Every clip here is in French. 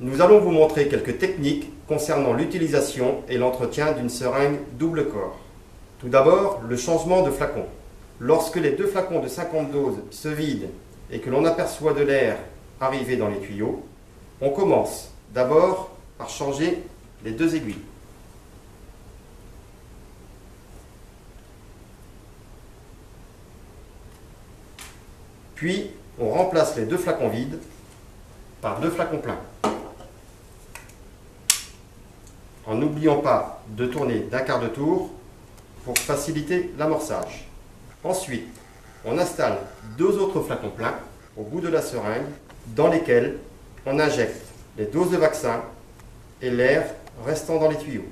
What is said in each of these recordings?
nous allons vous montrer quelques techniques concernant l'utilisation et l'entretien d'une seringue double corps. Tout d'abord, le changement de flacon. Lorsque les deux flacons de 50 doses se vident et que l'on aperçoit de l'air arriver dans les tuyaux, on commence d'abord par changer les deux aiguilles. Puis, on remplace les deux flacons vides par deux flacons pleins. En n'oubliant pas de tourner d'un quart de tour pour faciliter l'amorçage. Ensuite, on installe deux autres flacons pleins au bout de la seringue dans lesquels on injecte les doses de vaccin et l'air restant dans les tuyaux.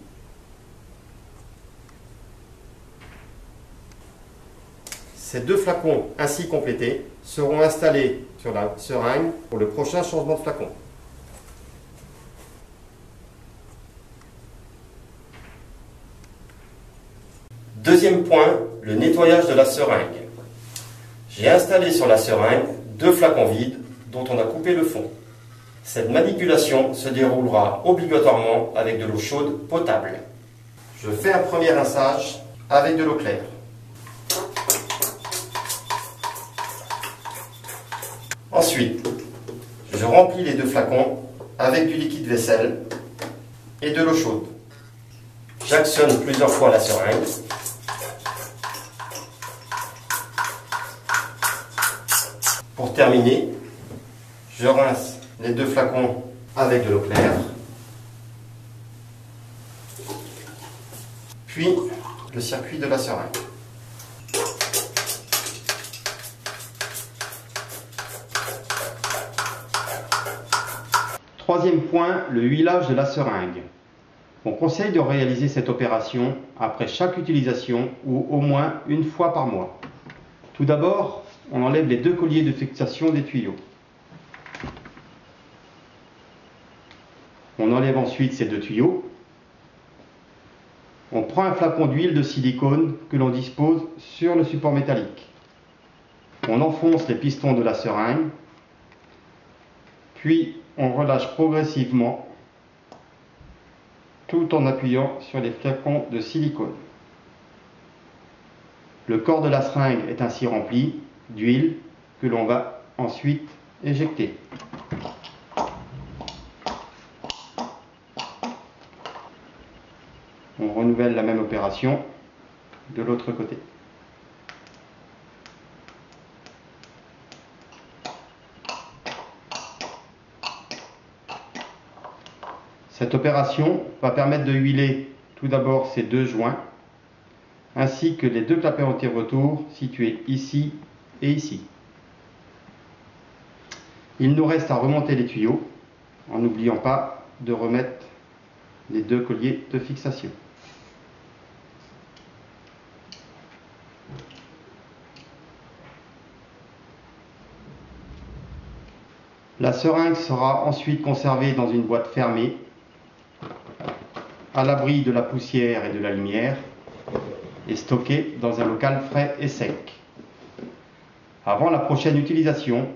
Ces deux flacons ainsi complétés seront installés sur la seringue pour le prochain changement de flacon. Deuxième point, le nettoyage de la seringue. J'ai installé sur la seringue deux flacons vides dont on a coupé le fond. Cette manipulation se déroulera obligatoirement avec de l'eau chaude potable. Je fais un premier rinçage avec de l'eau claire. Ensuite, je remplis les deux flacons avec du liquide vaisselle et de l'eau chaude. J'actionne plusieurs fois la seringue. Pour terminer, je rince les deux flacons avec de l'eau claire, puis le circuit de la seringue. Troisième point, le huilage de la seringue. On conseille de réaliser cette opération après chaque utilisation ou au moins une fois par mois. Tout d'abord, on enlève les deux colliers de fixation des tuyaux. On enlève ensuite ces deux tuyaux. On prend un flacon d'huile de silicone que l'on dispose sur le support métallique. On enfonce les pistons de la seringue, puis on relâche progressivement tout en appuyant sur les flacons de silicone. Le corps de la seringue est ainsi rempli d'huile que l'on va ensuite éjecter. On renouvelle la même opération de l'autre côté. Cette opération va permettre de huiler tout d'abord ces deux joints ainsi que les deux clapets anti-retour situés ici et ici. Il nous reste à remonter les tuyaux en n'oubliant pas de remettre les deux colliers de fixation. La seringue sera ensuite conservée dans une boîte fermée, à l'abri de la poussière et de la lumière, et stockée dans un local frais et sec. Avant la prochaine utilisation,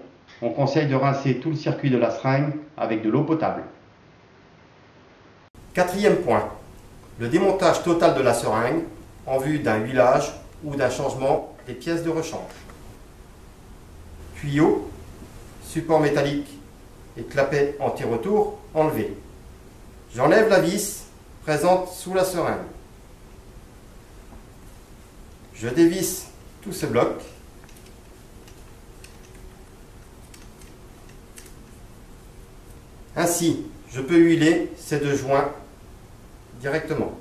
on conseille de rincer tout le circuit de la seringue avec de l'eau potable. Quatrième point, le démontage total de la seringue en vue d'un huilage ou d'un changement des pièces de rechange. Tuyaux, support métallique et clapet anti-retour enlevés. J'enlève la vis présente sous la seringue. Je dévisse tout ce bloc. Ainsi, je peux huiler ces deux joints directement.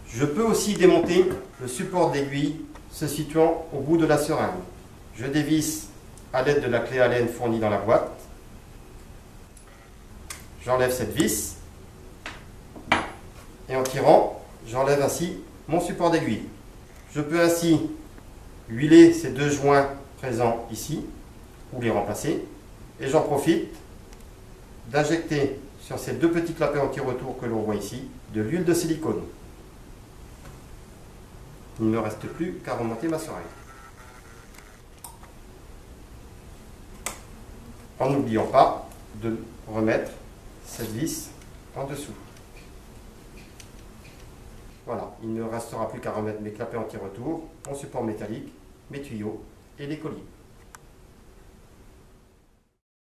Je peux aussi démonter le support d'aiguille se situant au bout de la seringue. Je dévisse à l'aide de la clé Allen fournie dans la boîte. J'enlève cette vis et en tirant, j'enlève ainsi mon support d'aiguille. Je peux ainsi huiler ces deux joints présents ici ou les remplacer et j'en profite d'injecter sur ces deux petits clapets anti-retour que l'on voit ici de l'huile de silicone. Il ne me reste plus qu'à remonter ma seringue. en n'oubliant pas de remettre cette vis en dessous. Voilà, il ne restera plus qu'à remettre mes clapets anti-retour, mon support métallique, mes tuyaux et les colis.